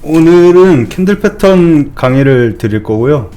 오늘은 캔들 패턴 강의를 드릴 거고요.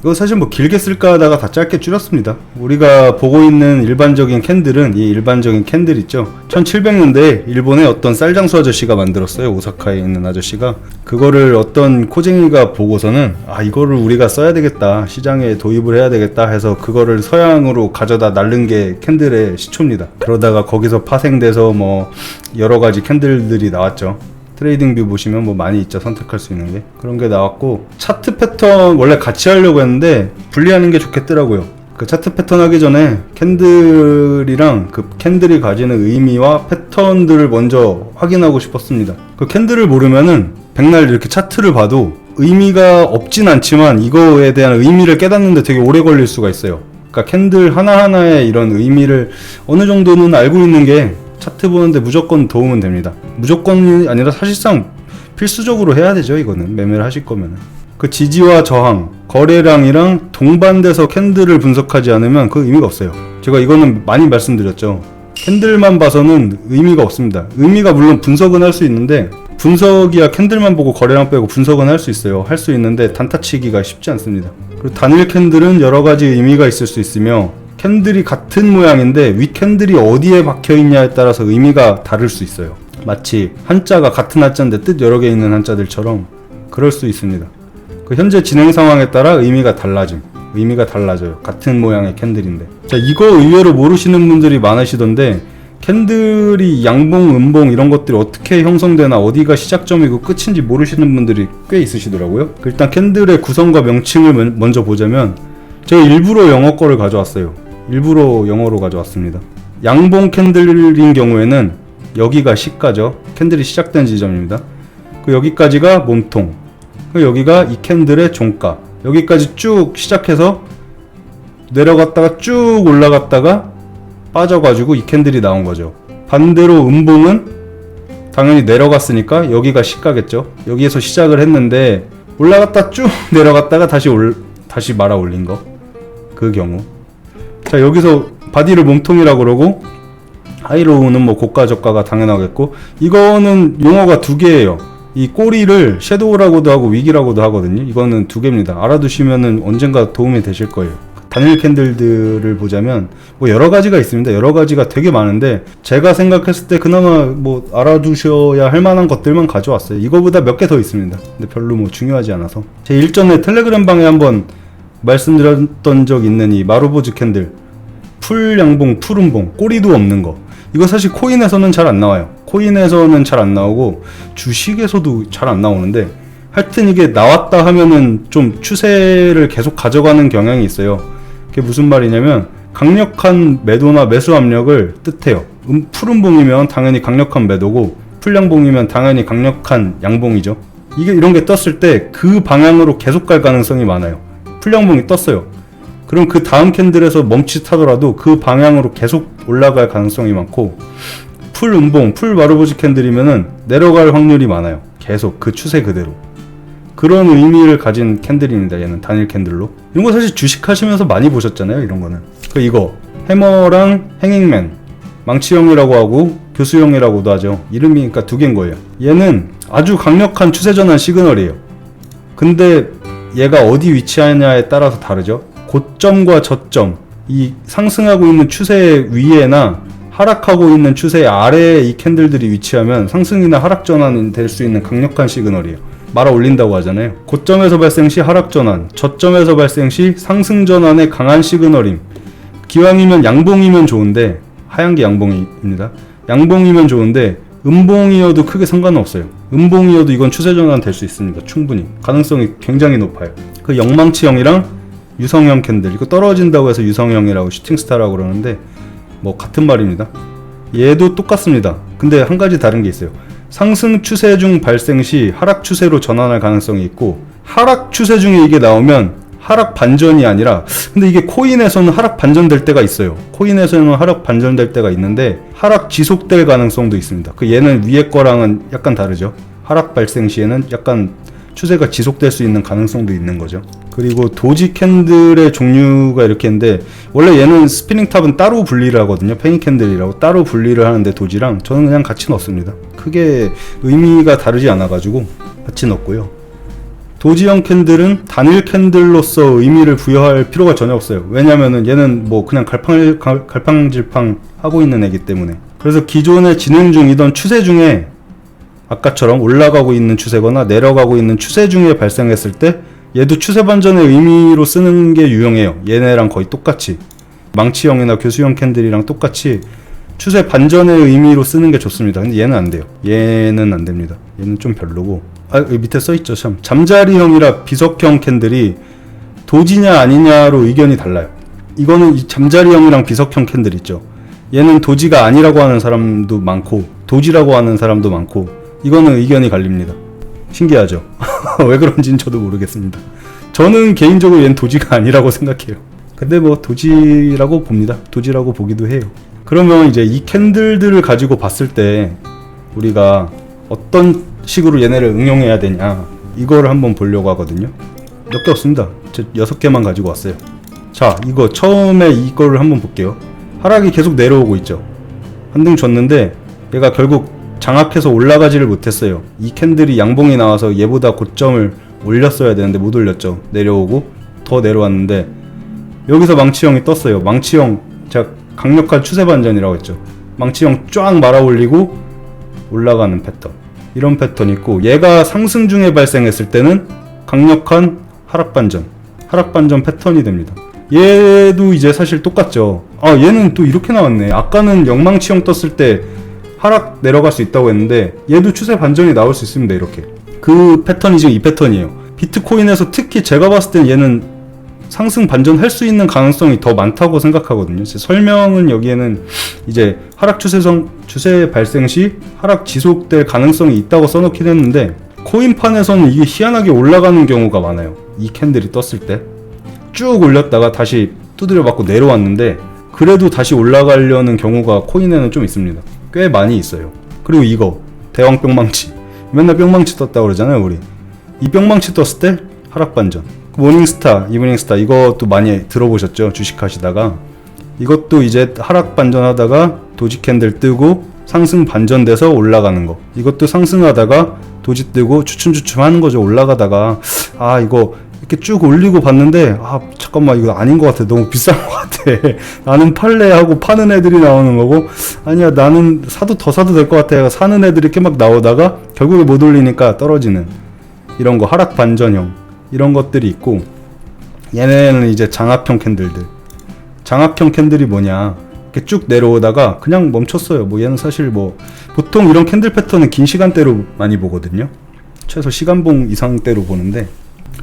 이거 사실 뭐 길게 쓸까 하다가 다 짧게 줄였습니다. 우리가 보고 있는 일반적인 캔들은 이 일반적인 캔들 있죠. 1700년대에 일본의 어떤 쌀장수 아저씨가 만들었어요. 오사카에 있는 아저씨가. 그거를 어떤 코쟁이가 보고서는 이거를 우리가 써야 되겠다, 시장에 도입을 해야 되겠다 해서 그거를 서양으로 가져다 날른 게 캔들의 시초입니다. 그러다가 거기서 파생돼서 뭐 여러가지 캔들들이 나왔죠. 트레이딩 뷰 보시면 뭐 많이 있죠. 선택할 수 있는 게. 그런 게 나왔고, 차트 패턴 원래 같이 하려고 했는데 분리하는 게 좋겠더라고요. 그 차트 패턴 하기 전에 캔들이랑 그 캔들이 가지는 의미와 패턴들을 먼저 확인하고 싶었습니다. 그 캔들을 모르면은 백날 이렇게 차트를 봐도 의미가 없진 않지만 이거에 대한 의미를 깨닫는데 되게 오래 걸릴 수가 있어요. 그러니까 캔들 하나하나의 이런 의미를 어느 정도는 알고 있는 게 차트 보는데 무조건 도움은 됩니다. 무조건이 아니라 사실상 필수적으로 해야 되죠. 이거는 매매를 하실 거면은. 그 지지와 저항, 거래량이랑 동반돼서 캔들을 분석하지 않으면 그 의미가 없어요. 제가 이거는 많이 말씀드렸죠. 캔들만 봐서는 의미가 없습니다. 의미가 물론 분석은 할 수 있는데, 분석이야 캔들만 보고 거래량 빼고 분석은 할 수 있어요. 할 수 있는데 단타치기가 쉽지 않습니다. 그리고 단일 캔들은 여러 가지 의미가 있을 수 있으며, 캔들이 같은 모양인데 윗 캔들이 어디에 박혀 있냐에 따라서 의미가 다를 수 있어요. 마치 한자가 같은 한자인데 뜻 여러 개 있는 한자들처럼 그럴 수 있습니다. 그 현재 진행 상황에 따라 의미가 달라져요. 같은 모양의 캔들인데. 자, 이거 의외로 모르시는 분들이 많으시던데, 캔들이 양봉, 음봉 이런 것들이 어떻게 형성되나, 어디가 시작점이고 끝인지 모르시는 분들이 꽤 있으시더라고요. 일단 캔들의 구성과 명칭을 먼저 보자면, 제가 일부러 영어 거를 가져왔어요. 일부러 영어로 가져왔습니다. 양봉 캔들인 경우에는 여기가 시가죠. 캔들이 시작된 지점입니다. 그 여기까지가 몸통, 그 여기가 이 캔들의 종가, 여기까지 쭉 시작해서 내려갔다가 쭉 올라갔다가 빠져가지고 이 캔들이 나온 거죠. 반대로 음봉은 당연히 내려갔으니까 여기가 시가겠죠. 여기에서 시작을 했는데 올라갔다 쭉 내려갔다가 다시 말아 올린 거, 그 경우. 자, 여기서 바디를 몸통이라고 그러고, 하이로우는 뭐 고가 저가가 당연하겠고, 이거는 용어가 두 개예요. 이 꼬리를 섀도우라고도 하고 위기라고도 하거든요. 이거는 두 개입니다. 알아두시면은 언젠가 도움이 되실 거예요. 단일 캔들들을 보자면 뭐 여러 가지가 있습니다. 여러 가지가 되게 많은데, 제가 생각했을 때 그나마 뭐 알아두셔야 할 만한 것들만 가져왔어요. 이거보다 몇 개 더 있습니다. 근데 별로 뭐 중요하지 않아서. 제 일전에 텔레그램 방에 한번 말씀드렸던 적 있는 이 마루보즈 캔들, 풀 양봉, 풀 음봉, 꼬리도 없는 거. 이거 사실 코인에서는 잘 안 나와요. 코인에서는 잘 안 나오고 주식에서도 잘 안 나오는데, 하여튼 이게 나왔다 하면은 좀 추세를 계속 가져가는 경향이 있어요. 그게 무슨 말이냐면, 강력한 매도나 매수 압력을 뜻해요. 풀 음봉이면 당연히 강력한 매도고, 풀 양봉이면 당연히 강력한 양봉이죠. 이게 이런 게 떴을 때 그 방향으로 계속 갈 가능성이 많아요. 풀양봉이 떴어요. 그럼 그 다음 캔들에서 멈칫하더라도 그 방향으로 계속 올라갈 가능성이 많고, 풀 음봉, 풀 마루보지 캔들이면은 내려갈 확률이 많아요. 계속 그 추세 그대로. 그런 의미를 가진 캔들입니다. 얘는 단일 캔들로. 이런 거 사실 주식 하시면서 많이 보셨잖아요. 이런 거는. 이거 해머랑 행잉맨, 망치형이라고 하고 교수형이라고도 하죠. 이름이 그러니까 두 개인 거예요. 얘는 아주 강력한 추세 전환 시그널이에요. 근데 얘가 어디 위치하냐에 따라서 다르죠. 고점과 저점, 이 상승하고 있는 추세 위에나 하락하고 있는 추세 아래에 이 캔들들이 위치하면 상승이나 하락 전환이 될 수 있는 강력한 시그널이에요. 말아 올린다고 하잖아요. 고점에서 발생 시 하락 전환, 저점에서 발생 시 상승 전환의 강한 시그널임. 기왕이면 양봉이면 좋은데, 하얀 게 양봉입니다. 양봉이면 좋은데 음봉이어도 크게 상관은 없어요. 음봉이어도 이건 추세 전환 될 수 있습니다. 충분히. 가능성이 굉장히 높아요. 그 영망치형이랑 유성형 캔들, 이거 떨어진다고 해서 유성형이라고 슈팅스타라고 그러는데 뭐 같은 말입니다. 얘도 똑같습니다. 근데 한 가지 다른 게 있어요. 상승 추세 중 발생 시 하락 추세로 전환할 가능성이 있고, 하락 추세 중에 이게 나오면 하락 반전이 아니라, 근데 이게 코인에서는 하락 반전될 때가 있어요. 코인에서는 하락 반전될 때가 있는데 하락 지속될 가능성도 있습니다. 그 얘는 위에 거랑은 약간 다르죠. 하락 발생 시에는 약간 추세가 지속될 수 있는 가능성도 있는 거죠. 그리고 도지 캔들의 종류가 이렇게 있는데, 원래 얘는 스피닝 탑은 따로 분리를 하거든요. 페니 캔들이라고 따로 분리를 하는데, 도지랑 저는 그냥 같이 넣습니다. 크게 의미가 다르지 않아 가지고 같이 넣었고요. 도지형 캔들은 단일 캔들로서 의미를 부여할 필요가 전혀 없어요. 왜냐면은 얘는 뭐 그냥 갈팡질팡 하고 있는 애기 때문에. 그래서 기존에 진행 중이던 추세 중에 아까처럼 올라가고 있는 추세거나 내려가고 있는 추세 중에 발생했을 때 얘도 추세 반전의 의미로 쓰는 게 유용해요. 얘네랑 거의 똑같이 망치형이나 교수형 캔들이랑 똑같이 추세 반전의 의미로 쓰는 게 좋습니다. 근데 얘는 안 돼요. 얘는 안 됩니다. 얘는 좀 별로고. 여기 밑에 써있죠. 참 잠자리형이라 비석형 캔들이 도지냐 아니냐로 의견이 달라요. 이거는 이 잠자리형이랑 비석형 캔들 있죠. 얘는 도지가 아니라고 하는 사람도 많고 도지라고 하는 사람도 많고 이거는 의견이 갈립니다. 신기하죠? 왜 그런지는 저도 모르겠습니다. 저는 개인적으로 얘는 도지가 아니라고 생각해요. 근데 뭐 도지라고 봅니다. 도지라고 보기도 해요. 그러면 이제 이 캔들들을 가지고 봤을 때 우리가 어떤 식으로 얘네를 응용해야 되냐 이거를 한번 보려고 하거든요. 몇 개 없습니다. 저 6개만 가지고 왔어요. 자, 이거 처음에 이거를 한번 볼게요. 하락이 계속 내려오고 있죠. 한 등 줬는데 얘가 결국 장악해서 올라가지를 못했어요. 이 캔들이 양봉이 나와서 얘보다 고점을 올렸어야 되는데 못 올렸죠. 내려오고 더 내려왔는데 여기서 망치형이 떴어요. 망치형, 제가 강력한 추세 반전이라고 했죠. 망치형 쫙 말아 올리고 올라가는 패턴, 이런 패턴이 있고, 얘가 상승 중에 발생했을 때는 강력한 하락 반전 패턴이 됩니다. 얘도 이제 사실 똑같죠. 얘는 또 이렇게 나왔네. 아까는 영망치형 떴을 때 하락 내려갈 수 있다고 했는데 얘도 추세 반전이 나올 수 있습니다. 이렇게 그 패턴이 지금 이 패턴이에요. 비트코인에서 특히 제가 봤을 땐 얘는 상승 반전할 수 있는 가능성이 더 많다고 생각하거든요. 제 설명은 여기에는 이제 하락 추세 발생 시 하락 지속될 가능성이 있다고 써놓긴 했는데, 코인판에서는 이게 희한하게 올라가는 경우가 많아요. 이 캔들이 떴을 때 쭉 올렸다가 다시 두드려 맞고 내려왔는데 그래도 다시 올라가려는 경우가 코인에는 좀 있습니다. 꽤 많이 있어요. 그리고 이거 대왕 뿅망치, 맨날 뿅망치 떴다고 그러잖아요 우리. 이 뿅망치 떴을 때 하락 반전. 모닝스타, 이브닝스타 이것도 많이 들어보셨죠? 주식하시다가. 이것도 이제 하락 반전하다가 도지 캔들 뜨고 상승 반전돼서 올라가는 거. 이것도 상승하다가 도지 뜨고 주춤주춤 하는 거죠. 올라가다가 이거 이렇게 쭉 올리고 봤는데 잠깐만 이거 아닌 것 같아. 너무 비싼 것 같아. 나는 팔래 하고 파는 애들이 나오는 거고, 아니야 나는 더 사도 될 것 같아. 사는 애들이 이렇게 막 나오다가 결국에 못 올리니까 떨어지는 이런 거, 하락 반전형 이런 것들이 있고, 얘네는 이제 장합형 캔들들. 장합형 캔들이 뭐냐, 이렇게 쭉 내려오다가 그냥 멈췄어요. 뭐 얘는 사실 뭐 보통 이런 캔들 패턴은 긴 시간대로 많이 보거든요. 최소 시간봉 이상대로 보는데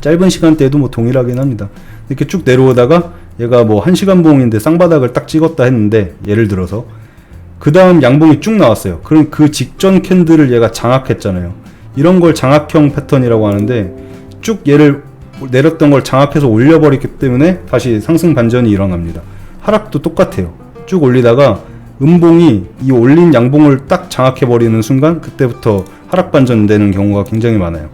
짧은 시간대에도 뭐 동일하긴 합니다. 이렇게 쭉 내려오다가 얘가 뭐 1시간봉인데 쌍바닥을 딱 찍었다 했는데, 예를 들어서 그 다음 양봉이 쭉 나왔어요. 그럼 그 직전 캔들을 얘가 장악했잖아요. 이런 걸 장악형 패턴이라고 하는데, 쭉 얘를 내렸던 걸 장악해서 올려버렸기 때문에 다시 상승 반전이 일어납니다. 하락도 똑같아요. 쭉 올리다가 음봉이 이 올린 양봉을 딱 장악해버리는 순간 그때부터 하락 반전되는 경우가 굉장히 많아요.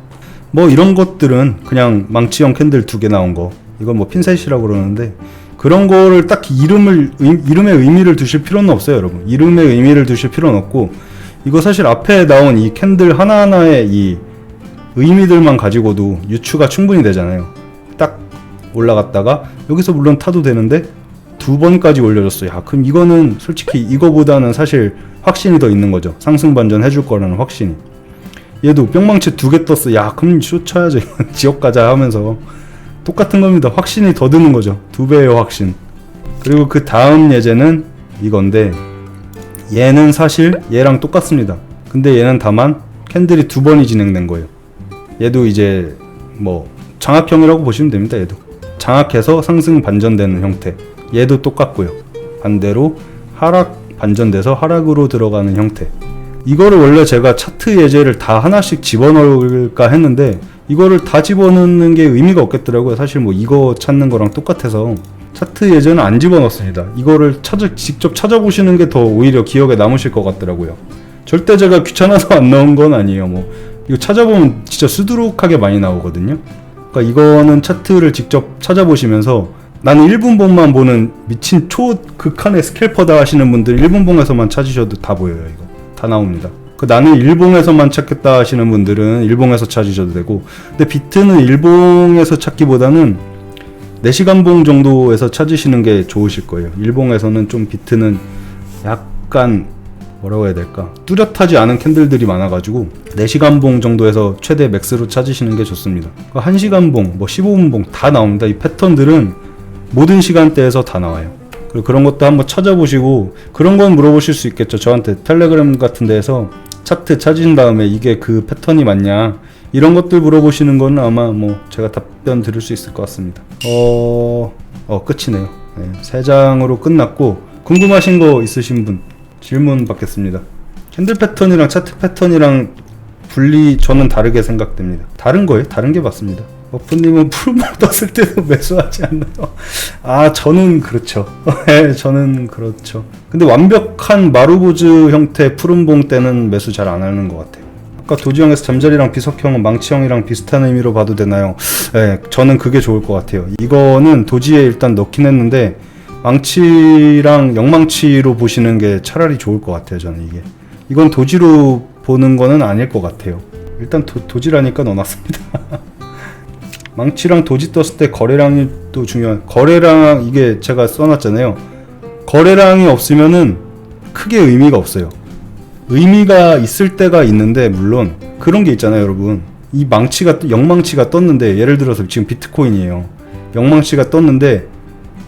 뭐 이런 것들은 그냥 망치형 캔들 2개 나온 거, 이건 뭐 핀셋이라고 그러는데, 그런 거를 딱히 이름에 의미를 두실 필요는 없어요. 여러분, 이름에 의미를 두실 필요는 없고, 이거 사실 앞에 나온 이 캔들 하나하나의 이 의미들만 가지고도 유추가 충분히 되잖아요. 딱 올라갔다가 여기서 물론 타도 되는데 2번까지 올려줬어요. 그럼 이거는 솔직히 이거보다는 사실 확신이 더 있는 거죠. 상승 반전 해줄 거라는 확신이. 얘도 뿅망치 2개 떴어. 그럼 쫓아야죠. 지옥 가자 하면서 똑같은 겁니다. 확신이 더 드는 거죠. 2배의 확신. 그리고 그 다음 예제는 이건데, 얘는 사실 얘랑 똑같습니다. 근데 얘는 다만 캔들이 2번이 진행된 거예요. 얘도 이제 뭐 장악형이라고 보시면 됩니다. 얘도 장악해서 상승 반전되는 형태. 얘도 똑같고요. 반대로 하락 반전돼서 하락으로 들어가는 형태. 이거를 원래 제가 차트 예제를 다 하나씩 집어넣을까 했는데 이거를 다 집어넣는 게 의미가 없겠더라고요. 사실 뭐 이거 찾는 거랑 똑같아서 차트 예제는 안 집어넣습니다. 이거를 직접 찾아보시는 게 더 오히려 기억에 남으실 것 같더라고요. 절대 제가 귀찮아서 안 넣은 건 아니에요. 뭐 이거 찾아보면 진짜 수두룩하게 많이 나오거든요. 그러니까 이거는 차트를 직접 찾아보시면서, 나는 1분봉만 보는 미친 초극한의 스캘퍼다 하시는 분들 1분봉에서만 찾으셔도 다 보여요. 이거 다 나옵니다. 나는 일봉에서만 찾겠다 하시는 분들은 일봉에서 찾으셔도 되고, 근데 비트는 일봉에서 찾기보다는 4시간봉 정도에서 찾으시는 게 좋으실 거예요. 일봉에서는 좀 비트는 약간 뭐라고 해야 될까, 뚜렷하지 않은 캔들들이 많아가지고 4시간봉 정도에서 최대 맥스로 찾으시는 게 좋습니다. 1시간봉, 15분봉 다 나옵니다. 이 패턴들은 모든 시간대에서 다 나와요. 그리고 그런 것도 한번 찾아보시고, 그런 건 물어보실 수 있겠죠. 저한테 텔레그램 같은 데에서 차트 찾으신 다음에 이게 그 패턴이 맞냐, 이런 것들 물어보시는 거는 아마 제가 답변 드릴 수 있을 것 같습니다. 끝이네요. 네, 3장으로 끝났고, 궁금하신 거 있으신 분 질문 받겠습니다. 캔들 패턴이랑 차트 패턴이랑 분리 저는 다르게 생각됩니다. 다른 거예요? 다른 게 맞습니다. 버프님은 푸른봉 떴을 때도 매수하지 않나요? 저는 그렇죠. 저는 그렇죠. 근데 완벽한 마루보즈 형태 푸른봉 때는 매수 잘 안 하는 것 같아요. 아까 도지형에서 잠자리랑 비석형은 망치형이랑 비슷한 의미로 봐도 되나요? 네, 저는 그게 좋을 것 같아요. 이거는 도지에 일단 넣긴 했는데 망치랑 영망치로 보시는 게 차라리 좋을 것 같아요. 저는 이건 도지로 보는 거는 아닐 것 같아요. 일단 도지라니까 넣어놨습니다. 망치랑 도지 떴을 때 거래량이 또 중요한, 거래량 이게 제가 써놨잖아요. 거래량이 없으면은 크게 의미가 없어요. 의미가 있을 때가 있는데, 물론 그런 게 있잖아요 여러분. 이 영망치가 떴는데, 예를 들어서 지금 비트코인이에요. 영망치가 떴는데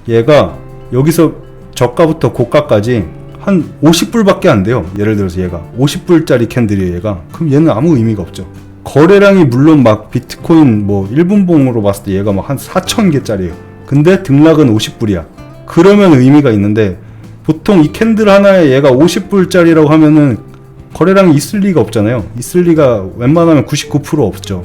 얘가 여기서 저가부터 고가까지 한 50불밖에 안 돼요. 예를 들어서 얘가 50불짜리 캔들이에요 얘가. 그럼 얘는 아무 의미가 없죠. 거래량이 물론 막 비트코인 1분봉으로 봤을 때 얘가 막 한 4,000개짜리예요. 근데 등락은 50불이야. 그러면 의미가 있는데, 보통 이 캔들 하나에 얘가 50불짜리라고 하면은 거래량이 있을 리가 없잖아요. 있을 리가 웬만하면 99% 없죠.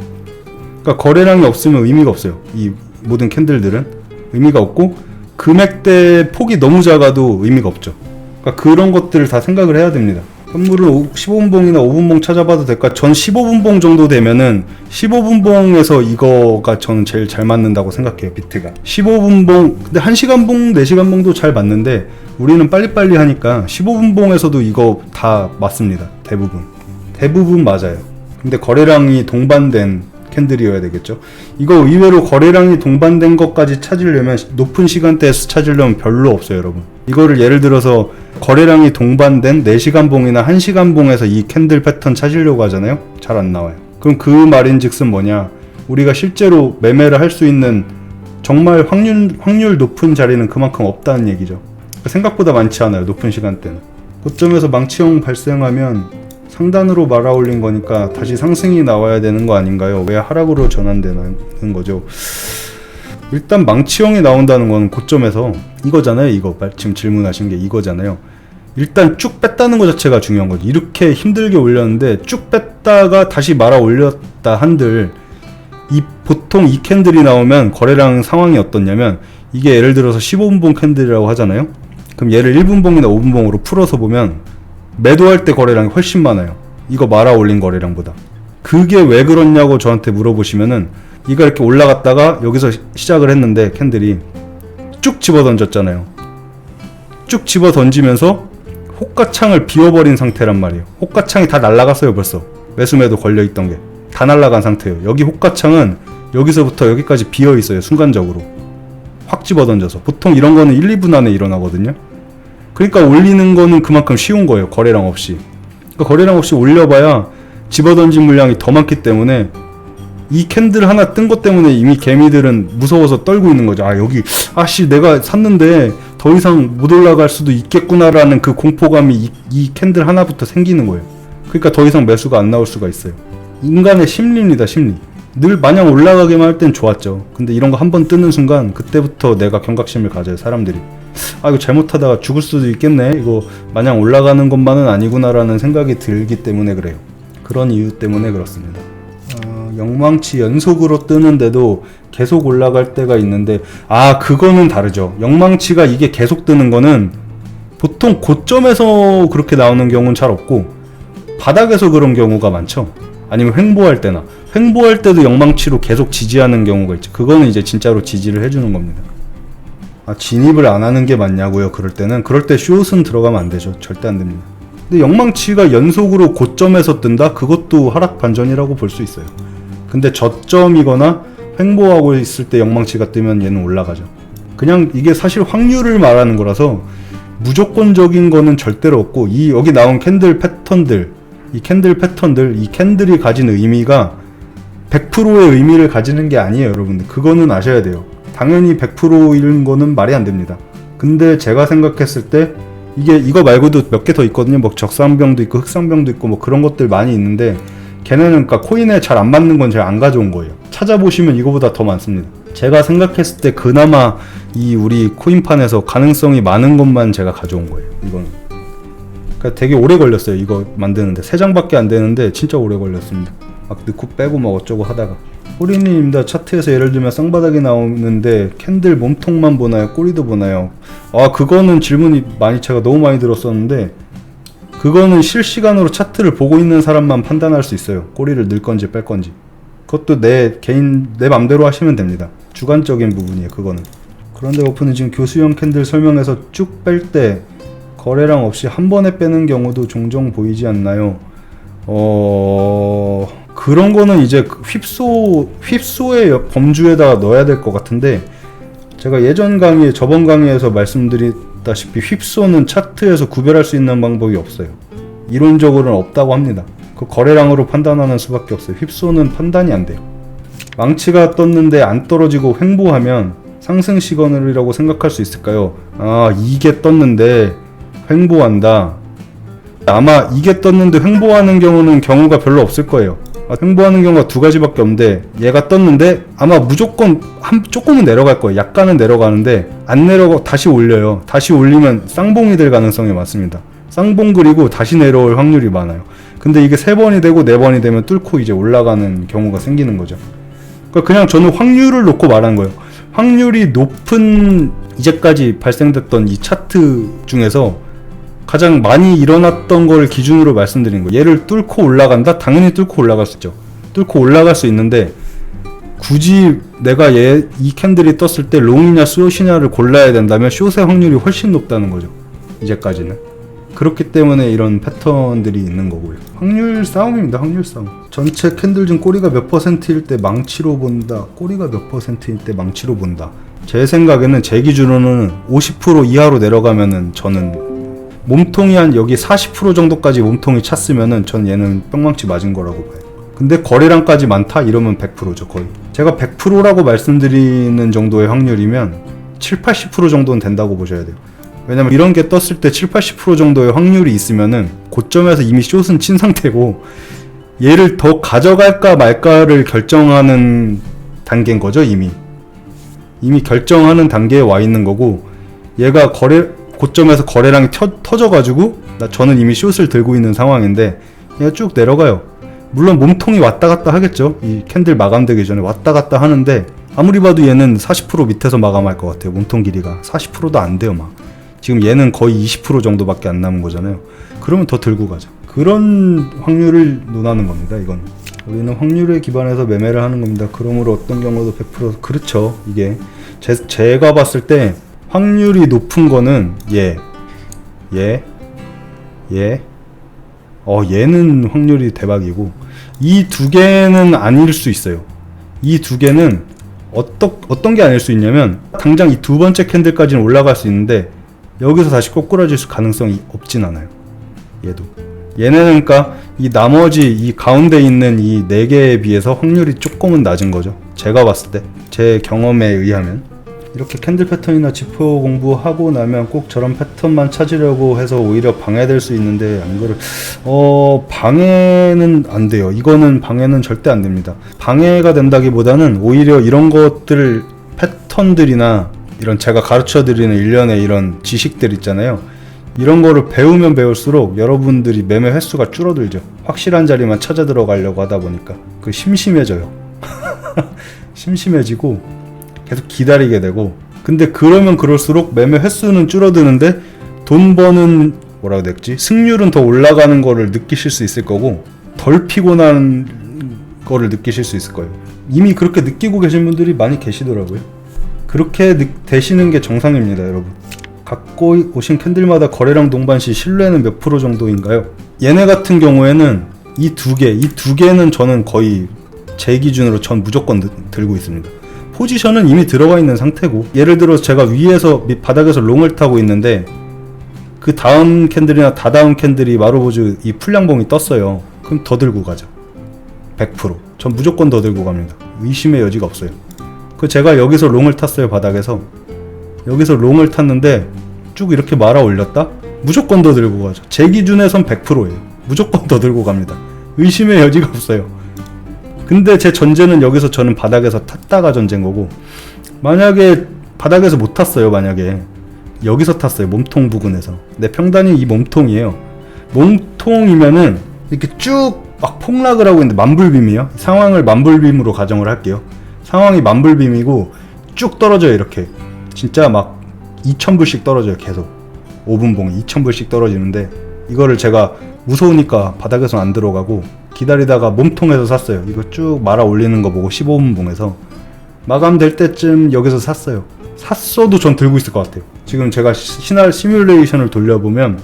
그러니까 거래량이 없으면 의미가 없어요. 이 모든 캔들들은 의미가 없고, 금액대 폭이 너무 작아도 의미가 없죠. 그러니까 그런 것들을 다 생각을 해야 됩니다. 선물을 15분봉이나 5분봉 찾아봐도 될까? 전 15분봉 정도 되면은 15분봉에서 이거가 저는 제일 잘 맞는다고 생각해요. 비트가 15분봉, 근데 1시간봉, 4시간봉도 잘 맞는데 우리는 빨리빨리 하니까 15분봉에서도 이거 다 맞습니다. 대부분 맞아요. 근데 거래량이 동반된 캔들이어야 되겠죠. 이거 의외로 거래량이 동반된 것까지 찾으려면, 높은 시간대에서 찾으려면 별로 없어요 여러분. 이거를 예를 들어서 거래량이 동반된 4시간봉이나 1시간봉에서 이 캔들 패턴 찾으려고 하잖아요. 잘 안 나와요. 그럼 그 말인즉슨 뭐냐, 우리가 실제로 매매를 할 수 있는 정말 확률 높은 자리는 그만큼 없다는 얘기죠. 생각보다 많지 않아요 높은 시간대는. 고점에서 망치형 발생하면 상단으로 말아 올린 거니까 다시 상승이 나와야 되는 거 아닌가요? 왜 하락으로 전환되는 거죠? 일단 망치형이 나온다는 건 고점에서 이거잖아요. 이거 지금 질문하신 게 이거잖아요. 일단 쭉 뺐다는 것 자체가 중요한 거죠. 이렇게 힘들게 올렸는데 쭉 뺐다가 다시 말아 올렸다 한들, 보통 이 캔들이 나오면 거래량 상황이 어떻냐면, 이게 예를 들어서 15분봉 캔들이라고 하잖아요. 그럼 얘를 1분봉이나 5분봉으로 풀어서 보면 매도할 때 거래량이 훨씬 많아요. 이거 말아 올린 거래량보다. 그게 왜 그렇냐고 저한테 물어보시면은, 이거 이렇게 올라갔다가 여기서 시작을 했는데 캔들이 쭉 집어 던졌잖아요. 쭉 집어 던지면서 호가창을 비워버린 상태란 말이에요. 호가창이 다 날라갔어요 벌써. 매수매도 걸려있던 게 다 날라간 상태예요. 여기 호가창은 여기서부터 여기까지 비어있어요. 순간적으로 확 집어 던져서. 보통 이런 거는 1, 2분 안에 일어나거든요. 그러니까 올리는 거는 그만큼 쉬운 거예요. 거래량 없이. 그러니까 거래량 없이 올려봐야 집어던진 물량이 더 많기 때문에, 이 캔들 하나 뜬 것 때문에 이미 개미들은 무서워서 떨고 있는 거죠. 여기 내가 샀는데 더 이상 못 올라갈 수도 있겠구나라는 그 공포감이 이 캔들 하나부터 생기는 거예요. 그러니까 더 이상 매수가 안 나올 수가 있어요. 인간의 심리입니다. 심리. 늘 마냥 올라가기만 할 땐 좋았죠. 근데 이런 거 한번 뜨는 순간 그때부터 내가 경각심을 가져요. 사람들이 이거 잘못하다가 죽을 수도 있겠네, 이거 마냥 올라가는 것만은 아니구나라는 생각이 들기 때문에 그래요. 그런 이유 때문에 그렇습니다. 영망치 연속으로 뜨는데도 계속 올라갈 때가 있는데, 그거는 다르죠. 영망치가 이게 계속 뜨는 거는 보통 고점에서 그렇게 나오는 경우는 잘 없고, 바닥에서 그런 경우가 많죠. 아니면 횡보할 때도 영망치로 계속 지지하는 경우가 있죠. 그거는 이제 진짜로 지지를 해주는 겁니다. 진입을 안 하는 게 맞냐고요? 그럴 때 숏은 들어가면 안 되죠. 절대 안 됩니다. 근데 영망치가 연속으로 고점에서 뜬다? 그것도 하락 반전이라고 볼 수 있어요. 근데 저점이거나 횡보하고 있을 때 영망치가 뜨면 얘는 올라가죠. 그냥 이게 사실 확률을 말하는 거라서 무조건적인 거는 절대로 없고, 이 여기 나온 캔들 패턴들, 이 캔들이 가진 의미가 100%의 의미를 가지는 게 아니에요, 여러분들. 그거는 아셔야 돼요. 당연히 100%인 거는 말이 안 됩니다. 근데 제가 생각했을 때 이거 말고도 몇 개 더 있거든요. 뭐 적산병도 있고 흑산병도 있고 뭐 그런 것들 많이 있는데, 걔네는 그러니까 코인에 잘 안 맞는 건 제가 안 가져온 거예요. 찾아보시면 이거보다 더 많습니다. 제가 생각했을 때 그나마 이 우리 코인판에서 가능성이 많은 것만 제가 가져온 거예요. 이거는 그러니까 되게 오래 걸렸어요. 이거 만드는데 3장밖에 안 되는데 진짜 오래 걸렸습니다. 막 넣고 빼고 막 어쩌고 하다가. 꼬리님입니다. 차트에서 예를 들면 쌍바닥이 나오는데 캔들 몸통만 보나요? 꼬리도 보나요? 그거는 질문이 제가 너무 많이 들었었는데, 그거는 실시간으로 차트를 보고 있는 사람만 판단할 수 있어요. 꼬리를 넣을 건지 뺄 건지. 그것도 내 맘대로 하시면 됩니다. 주관적인 부분이에요, 그거는. 그런데 오픈은 지금 교수형 캔들 설명해서 쭉 뺄 때 거래량 없이 한 번에 빼는 경우도 종종 보이지 않나요? 그런 거는 이제 휩소의 범주에다가 넣어야 될 것 같은데, 제가 저번 강의에서 말씀드렸다시피 휩소는 차트에서 구별할 수 있는 방법이 없어요. 이론적으로는 없다고 합니다. 그 거래량으로 판단하는 수밖에 없어요. 휩소는 판단이 안 돼요. 망치가 떴는데 안 떨어지고 횡보하면 상승 시그널이라고 생각할 수 있을까요? 이게 떴는데 횡보한다. 아마 이게 떴는데 횡보하는 경우가 별로 없을 거예요. 횡보하는 경우가 두 가지밖에 없는데, 얘가 떴는데 아마 무조건 조금은 내려갈 거예요. 약간은 내려가는데 안 내려가 다시 올려요. 다시 올리면 쌍봉이 될 가능성이 많습니다. 쌍봉 그리고 다시 내려올 확률이 많아요. 근데 이게 3번이 되고 4번이 되면 뚫고 이제 올라가는 경우가 생기는 거죠. 그러니까 그냥 저는 확률을 놓고 말한 거예요. 확률이 높은 이제까지 발생됐던 이 차트 중에서 가장 많이 일어났던 걸 기준으로 말씀드린 거예요. 얘를 뚫고 올라간다? 당연히 뚫고 올라갈 수 있죠. 뚫고 올라갈 수 있는데, 굳이 내가 이 캔들이 떴을 때 롱이냐 숏이냐를 골라야 된다면 숏의 확률이 훨씬 높다는 거죠. 이제까지는. 그렇기 때문에 이런 패턴들이 있는 거고요. 확률 싸움입니다. 확률 싸움. 전체 캔들 중 꼬리가 몇 %일 때 망치로 본다. 꼬리가 몇 %일 때 망치로 본다. 제 생각에는, 제 기준으로는 50% 이하로 내려가면은 저는 몸통이 한 여기 40% 정도까지 몸통이 찼으면은 전 얘는 뿅망치 맞은 거라고 봐요. 근데 거래량까지 많다? 이러면 100%죠, 거의. 제가 100%라고 말씀드리는 정도의 확률이면 70-80% 정도는 된다고 보셔야 돼요. 왜냐면 이런 게 떴을 때 70-80% 정도의 확률이 있으면은 고점에서 이미 숏은 친 상태고, 얘를 더 가져갈까 말까를 결정하는 단계인 거죠. 이미 결정하는 단계에 와 있는 거고, 얘가 고점에서 거래량이 터져가지고 저는 이미 숏을 들고 있는 상황인데 얘가 쭉 내려가요. 물론 몸통이 왔다 갔다 하겠죠. 이 캔들 마감되기 전에 왔다 갔다 하는데, 아무리 봐도 얘는 40% 밑에서 마감할 것 같아요. 몸통 길이가 40%도 안 돼요. 지금 얘는 거의 20% 정도밖에 안 남은 거잖아요. 그러면 더 들고 가죠. 그런 확률을 논하는 겁니다. 이건 우리는 확률에 기반해서 매매를 하는 겁니다. 그러므로 어떤 경우도 100% 그렇죠. 이게 제가 봤을 때 확률이 높은 거는 얘는 확률이 대박이고, 이 두 개는 아닐 수 있어요. 이 두 개는 어떤 게 아닐 수 있냐면, 당장 이 두 번째 캔들까지는 올라갈 수 있는데 여기서 다시 꼬꾸라질 가능성이 없진 않아요. 얘네는 그러니까 이 나머지 이 가운데 있는 이 4개에 비해서 확률이 조금은 낮은 거죠. 제가 봤을 때, 제 경험에 의하면. 이렇게 캔들 패턴이나 지표 공부하고 나면 꼭 저런 패턴만 찾으려고 해서 오히려 방해될 수 있는데, 이거를 방해는 안 돼요. 이거는 방해는 절대 안 됩니다. 방해가 된다기보다는 오히려 이런 것들, 패턴들이나 이런 제가 가르쳐 드리는 일련의 이런 지식들 있잖아요. 이런 거를 배우면 배울수록 여러분들이 매매 횟수가 줄어들죠. 확실한 자리만 찾아 들어가려고 하다 보니까 심심해져요. 심심해지고 계속 기다리게 되고, 근데 그러면 그럴수록 매매 횟수는 줄어드는데 돈 버는 승률은 더 올라가는 거를 느끼실 수 있을 거고, 덜 피곤한 거를 느끼실 수 있을 거예요. 이미 그렇게 느끼고 계신 분들이 많이 계시더라고요. 그렇게 되시는 게 정상입니다, 여러분. 갖고 오신 캔들마다 거래량 동반 시 신뢰는 몇 프로 정도인가요? 얘네 같은 경우에는 이 두 개는 저는 거의 제 기준으로 전 무조건 들고 있습니다. 포지션은 이미 들어가 있는 상태고, 예를 들어 제가 위에서 바닥에서 롱을 타고 있는데 그 다음 캔들이나 다다음 캔들이 마로보즈 이 풀량봉이 떴어요. 그럼 더 들고 가죠. 100%. 전 무조건 더 들고 갑니다. 의심의 여지가 없어요. 그 제가 여기서 롱을 탔어요. 바닥에서 여기서 롱을 탔는데 쭉 이렇게 말아 올렸다? 무조건 더 들고 가죠. 제 기준에선 100%예요. 무조건 더 들고 갑니다. 의심의 여지가 없어요. 근데 제 전제는 여기서 저는 바닥에서 탔다가 전제인 거고, 만약에 바닥에서 못 탔어요. 만약에 여기서 탔어요. 몸통 부근에서. 내 평단이 이 몸통이에요. 몸통이면은 이렇게 쭉 막 폭락을 하고 있는데, 만불빔이에요. 상황을 만불빔으로 가정을 할게요. 상황이 만불빔이고 쭉 떨어져요. 이렇게 진짜 막 2000불씩 떨어져요. 계속 5분봉 2000불씩 떨어지는데, 이거를 제가 무서우니까 바닥에서 안 들어가고 기다리다가 몸통에서 샀어요. 이거 쭉 말아 올리는 거 보고 15분봉에서 마감될 때쯤 여기서 샀어요. 샀어도 전 들고 있을 것 같아요. 지금 제가 시날 시뮬레이션을 돌려보면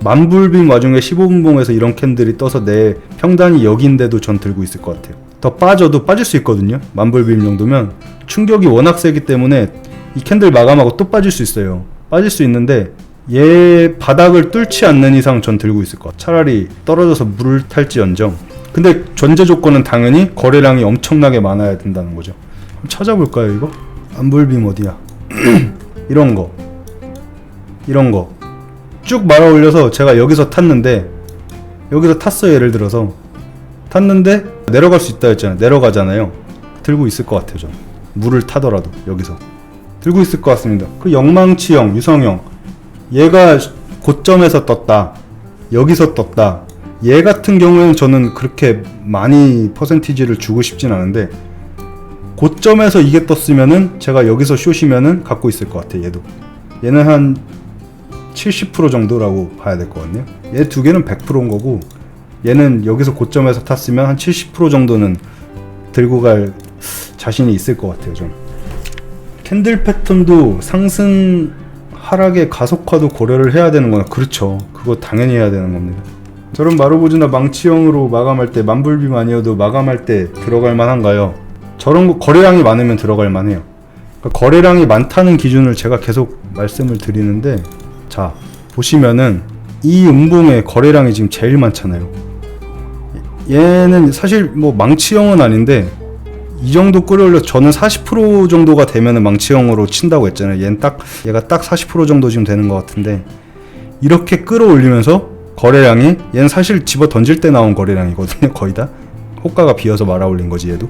만불빔 와중에 15분봉에서 이런 캔들이 떠서 내 평단이 여기인데도 전 들고 있을 것 같아요. 더 빠져도 빠질 수 있거든요. 만불빔 정도면 충격이 워낙 세기 때문에 이 캔들 마감하고 또 빠질 수 있어요. 빠질 수 있는데 얘 바닥을 뚫지 않는 이상 전 들고 있을 것 같아요. 차라리 떨어져서 물을 탈지언정. 근데 전제 조건은 당연히 거래량이 엄청나게 많아야 된다는 거죠. 한번 찾아볼까요 이거? 만불빔 어디야? 이런 거 쭉 말아 올려서 제가 여기서 탔는데, 여기서 탔어요. 예를 들어서 탔는데 내려갈 수 있다 했잖아요. 내려가잖아요. 들고 있을 것 같아요. 저는 물을 타더라도 여기서 들고 있을 것 같습니다. 그 영망치형, 유성형, 얘가 고점에서 떴다, 여기서 떴다. 얘 같은 경우에는 저는 그렇게 많이 퍼센티지를 주고 싶진 않은데, 고점에서 이게 떴으면은 제가 여기서 숏이면은 갖고 있을 것 같아요. 얘는 한 70% 정도라고 봐야 될 것 같네요. 얘 두 개는 100%인 거고, 얘는 여기서 고점에서 탔으면 한 70% 정도는 들고 갈 자신이 있을 것 같아요. 좀 캔들 패턴도 상승 하락의 가속화도 고려를 해야 되는 거나, 그렇죠. 그거 당연히 해야 되는 겁니다. 저런 마로보즈나 망치형으로 마감할 때, 만불빔 아니어도 마감할 때 들어갈 만한가요? 저런 거 거래량이 많으면 들어갈 만해요. 그러니까 거래량이 많다는 기준을 제가 계속 말씀을 드리는데, 자 보시면은 이 음봉의 거래량이 지금 제일 많잖아요. 얘는 사실 뭐 망치형은 아닌데 이 정도 끌어올려, 저는 40% 정도가 되면은 망치형으로 친다고 했잖아요. 얘가 딱 40% 정도 지금 되는 것 같은데, 이렇게 끌어올리면서 거래량이, 얘는 사실 집어 던질 때 나온 거래량이거든요. 거의 다 호가가 비어서 말아 올린 거지 얘도.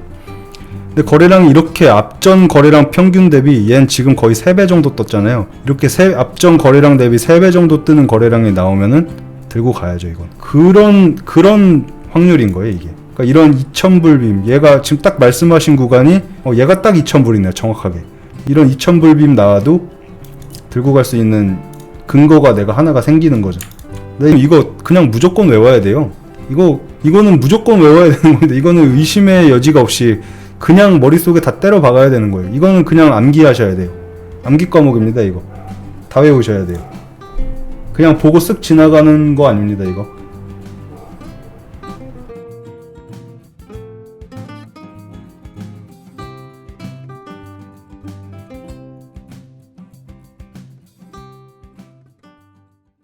근데 거래량이 이렇게 앞전 거래량 평균 대비 얘는 지금 거의 3배 정도 떴잖아요. 이렇게 앞전 거래량 대비 3배 정도 뜨는 거래량이 나오면은 들고 가야죠. 이건 그런 확률인 거예요 이게. 그러니까 이런 2000불빔, 얘가 지금 딱 말씀하신 구간이 얘가 딱 2000불이네요 정확하게. 이런 2000불빔 나와도 들고 갈 수 있는 근거가 내가 하나가 생기는 거죠. 근데 이거 그냥 무조건 외워야 돼요. 이거는 무조건 외워야 되는 건데, 이거는 의심의 여지가 없이 그냥 머릿속에 다 때려 박아야 되는 거예요. 이거는 그냥 암기하셔야 돼요. 암기 과목입니다. 이거 다 외우셔야 돼요. 그냥 보고 쓱 지나가는 거 아닙니다. 이거